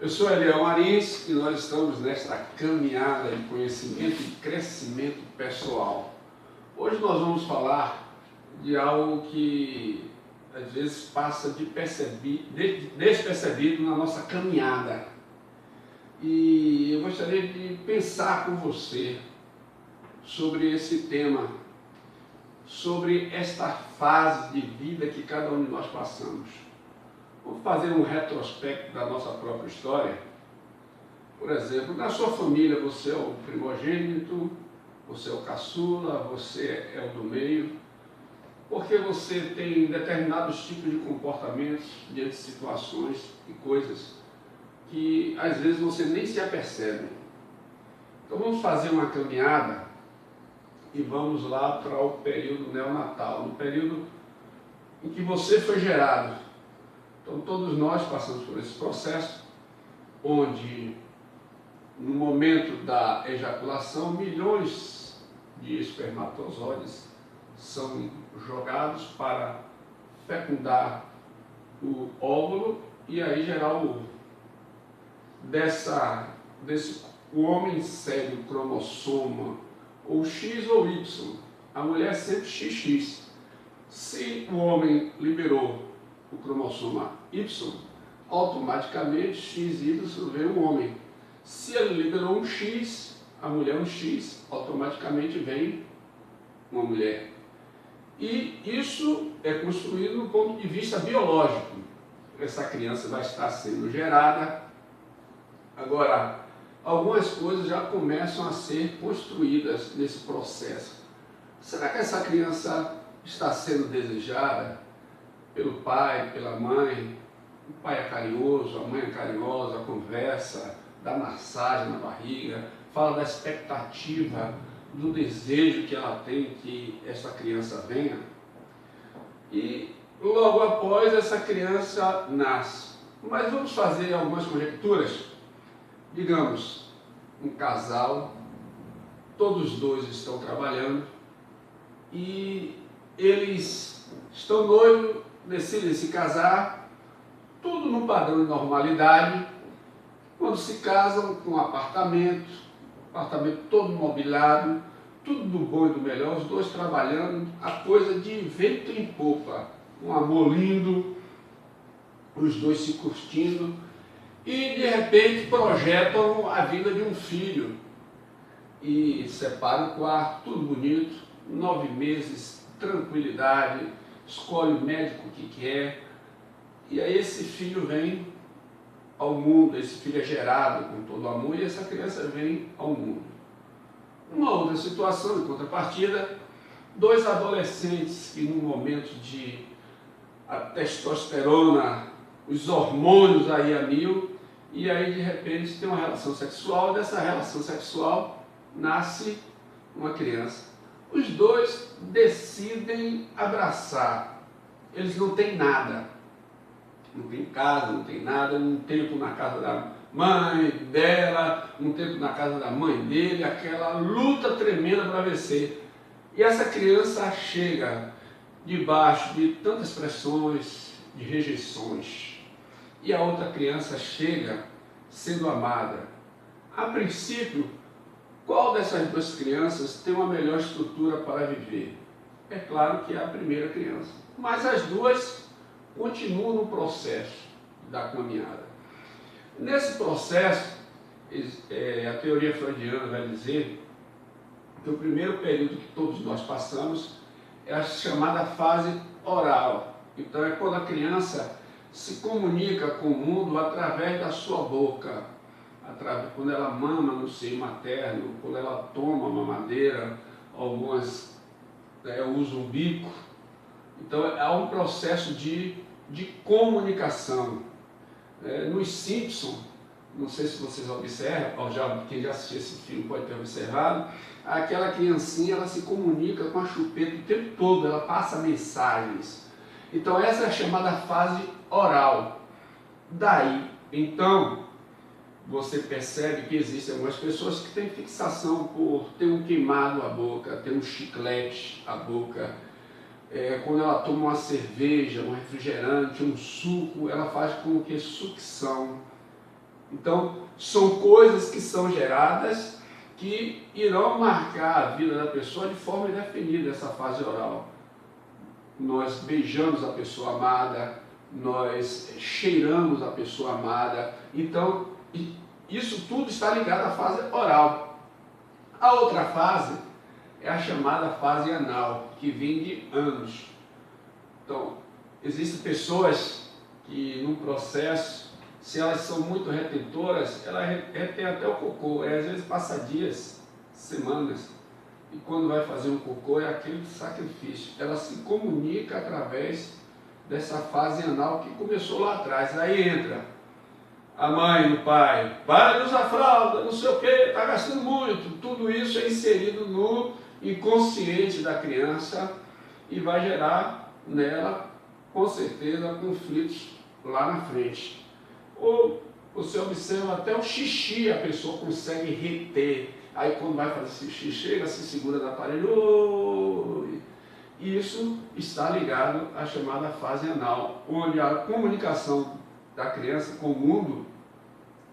Eu sou Eliel Marins e nós estamos nesta caminhada de conhecimento e crescimento pessoal. Hoje nós vamos falar de algo que às vezes passa despercebido na nossa caminhada. E eu gostaria de pensar com você sobre esse tema, sobre esta fase de vida que cada um de nós passamos. Vamos fazer um retrospecto da nossa própria história. Por exemplo, na sua família você é o primogênito, você é o caçula, você é o do meio, porque você tem determinados tipos de comportamentos diante de situações e coisas que às vezes você nem se apercebe. Então vamos fazer uma caminhada e vamos lá para o período neonatal, no período em que você foi gerado. Então todos nós passamos por esse processo, onde no momento da ejaculação, milhões de espermatozoides são jogados para fecundar o óvulo e aí gerar o ovo. O homem segue o cromossoma ou X ou Y, a mulher sempre XX. Se o homem liberou o cromossoma Y, automaticamente XY vem um homem. Se ele liberou um X, a mulher um X, automaticamente vem uma mulher. E isso é construído do ponto de vista biológico. Essa criança vai estar sendo gerada. Agora, algumas coisas já começam a ser construídas nesse processo. Será que essa criança está sendo desejada pelo pai, pela mãe? O pai é carinhoso, a mãe é carinhosa, conversa, dá massagem na barriga, fala da expectativa, do desejo que ela tem que essa criança venha. E logo após essa criança nasce. Mas vamos fazer algumas conjecturas. Digamos, um casal, todos dois estão trabalhando e eles estão noivos, decidem se casar, tudo no padrão de normalidade. Quando se casam com um apartamento todo mobiliado, tudo do bom e do melhor, os dois trabalhando, a coisa de vento em popa, um amor lindo, os dois se curtindo, e de repente projetam a vida de um filho, e separam o quarto, tudo bonito, 9 meses, tranquilidade, escolhe o médico que quer, e aí esse filho vem ao mundo, esse filho é gerado com todo amor e essa criança vem ao mundo. Uma outra situação, em contrapartida, 2 adolescentes que num momento de a testosterona, os hormônios aí a mil, e aí de repente tem uma relação sexual, e dessa relação sexual nasce uma criança. Os dois decidem abraçar, eles não têm nada. Não tem casa, não tem nada, um tempo na casa da mãe dela, um tempo na casa da mãe dele, aquela luta tremenda para vencer. E essa criança chega debaixo de tantas pressões, de rejeições. E a outra criança chega sendo amada. A princípio, qual dessas 2 crianças tem uma melhor estrutura para viver? É claro que é a primeira criança. Mas as duas continua no processo da caminhada. Nesse processo, a teoria freudiana vai dizer que o primeiro período que todos nós passamos é a chamada fase oral. Então é quando a criança se comunica com o mundo através da sua boca, quando ela mama no seio materno, quando ela toma uma mamadeira, algumas usam o bico. Então há um processo de comunicação. Nos Simpsons, não sei se vocês observam, quem já assistiu esse filme pode ter observado, aquela criancinha ela se comunica com a chupeta o tempo todo, ela passa mensagens. Então essa é a chamada fase oral. Daí, então, você percebe que existem algumas pessoas que têm fixação por ter um queimado à boca, ter um chiclete à boca. Quando ela toma uma cerveja, um refrigerante, um suco, ela faz com que sucção. Então, são coisas que são geradas que irão marcar a vida da pessoa de forma indefinida, essa fase oral. Nós beijamos a pessoa amada, nós cheiramos a pessoa amada, então isso tudo está ligado à fase oral. A outra fase é a chamada fase anal, que vem de anos. Então, existem pessoas que num processo, se elas são muito retentoras, elas retêm até o cocô, às vezes passa dias, semanas, e quando vai fazer um cocô é aquele sacrifício. Ela se comunica através dessa fase anal que começou lá atrás. Aí entra a mãe, o pai, para de usar fralda, não sei o que, está gastando muito. Tudo isso é inserido no inconsciente da criança e vai gerar nela, com certeza, conflitos lá na frente. Ou você observa até o xixi, a pessoa consegue reter. Aí quando vai fazer xixi, chega, se segura no aparelho. E isso está ligado à chamada fase anal, onde a comunicação da criança com o mundo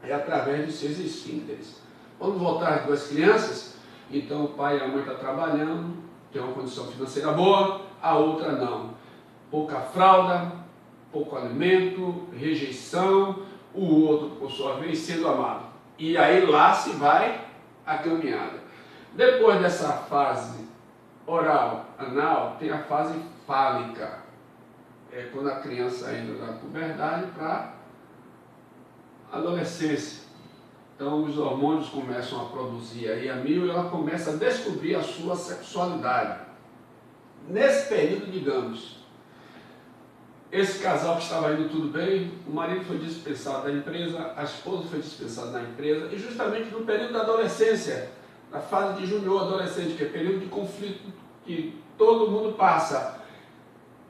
é através dos seus esfíncteres. Vamos voltar às duas crianças. Então o pai e a mãe estão trabalhando, tem uma condição financeira boa, a outra não. Pouca fralda, pouco alimento, rejeição, o outro, por sua vez, sendo amado. E aí lá se vai a caminhada. Depois dessa fase oral, anal, tem a fase fálica. É quando a criança entra na puberdade para a adolescência. Então os hormônios começam a produzir aí a mil e ela começa a descobrir a sua sexualidade. Nesse período, digamos, esse casal que estava indo tudo bem, o marido foi dispensado da empresa, a esposa foi dispensada da empresa, e justamente no período da adolescência, na fase de junior adolescente, que é período de conflito que todo mundo passa,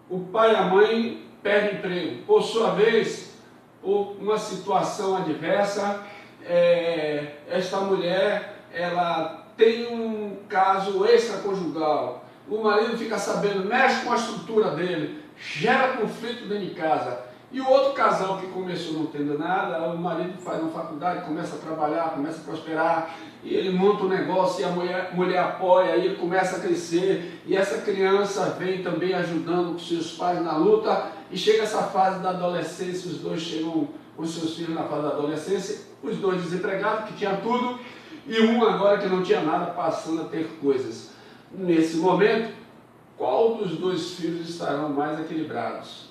o pai e a mãe perdem emprego. Por sua vez, por uma situação adversa, esta mulher ela tem um caso extraconjugal, o marido fica sabendo, mexe com a estrutura dele, gera conflito dentro de casa. E o outro casal que começou não tendo nada, o marido faz uma faculdade, começa a trabalhar, começa a prosperar, e ele monta um negócio e a mulher apoia, e ele começa a crescer, e essa criança vem também ajudando os seus pais na luta, e chega essa fase da adolescência, os dois chegam com seus filhos na fase da adolescência, os dois desempregados, que tinham tudo, e um agora que não tinha nada, passando a ter coisas. Nesse momento, qual dos dois filhos estarão mais equilibrados?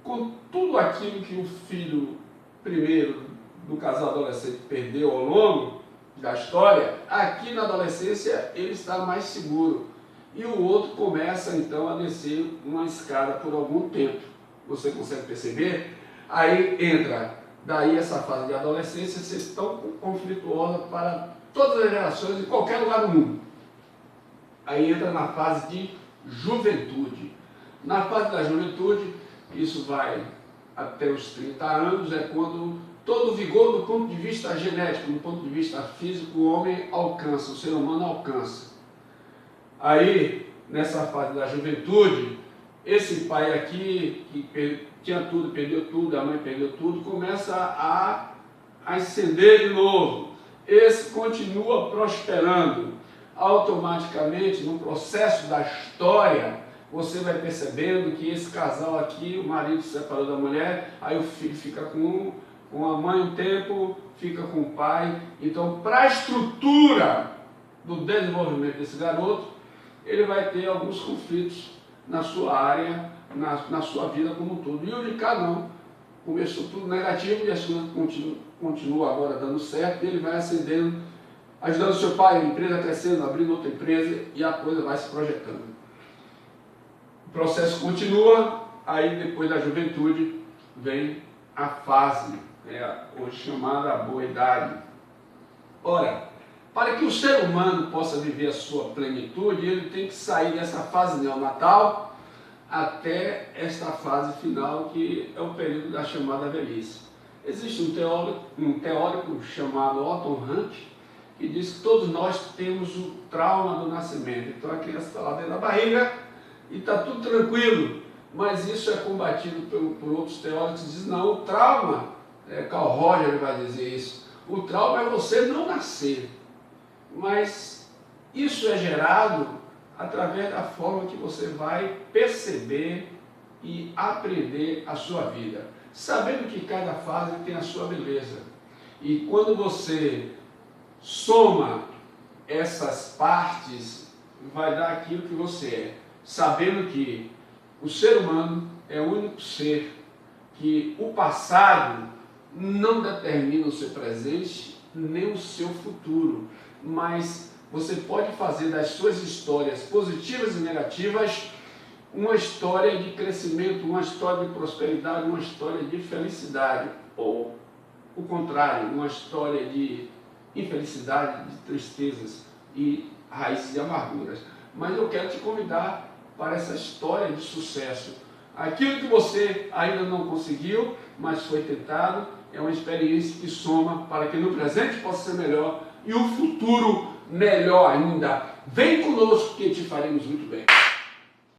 Com tudo aquilo que o filho primeiro do casal adolescente perdeu ao longo da história, aqui na adolescência ele está mais seguro. E o outro começa então a descer uma escada por algum tempo. Você consegue perceber? Aí entra, daí essa fase de adolescência ser tão conflituosa para todas as gerações em qualquer lugar do mundo. Aí entra na fase de juventude. Na fase da juventude, isso vai até os 30 anos, é quando todo o vigor do ponto de vista genético, do ponto de vista físico, o homem alcança, o ser humano alcança. Aí, nessa fase da juventude, esse pai aqui, que tinha tudo, perdeu tudo, a mãe perdeu tudo, começa a ascender de novo. Esse continua prosperando. Automaticamente, no processo da história, você vai percebendo que esse casal aqui, o marido se separou da mulher, aí o filho fica com a mãe um tempo, fica com o pai. Então, para a estrutura do desenvolvimento desse garoto, ele vai ter alguns conflitos na sua área, na sua vida como um todo. E o de cá não. Começou tudo negativo e as coisas continuam agora dando certo, e ele vai ascendendo, ajudando seu pai, a empresa crescendo, abrindo outra empresa, e a coisa vai se projetando. O processo continua, aí depois da juventude vem a fase, hoje chamada a boa idade. Ora, para que o ser humano possa viver a sua plenitude, ele tem que sair dessa fase neonatal até esta fase final, que é o período da chamada velhice. Existe um teórico chamado Otto Rank, que diz que todos nós temos o trauma do nascimento. Então a criança está lá dentro da barriga e está tudo tranquilo, mas isso é combatido por outros teóricos que dizem, não, o trauma Carl Rogers vai dizer isso. O trauma é você não nascer, mas isso é gerado através da forma que você vai perceber e aprender a sua vida, sabendo que cada fase tem a sua beleza. E quando você soma essas partes, vai dar aquilo que você é, sabendo que o ser humano é o único ser que o passado não determina o seu presente nem o seu futuro, mas você pode fazer das suas histórias positivas e negativas uma história de crescimento, uma história de prosperidade, uma história de felicidade, ou o contrário, uma história de infelicidade, de tristezas e raízes de amarguras. Mas eu quero te convidar para essa história de sucesso. Aquilo que você ainda não conseguiu, mas foi tentado, é uma experiência que soma para que no presente possa ser melhor e o futuro melhor ainda. Vem conosco que te faremos muito bem.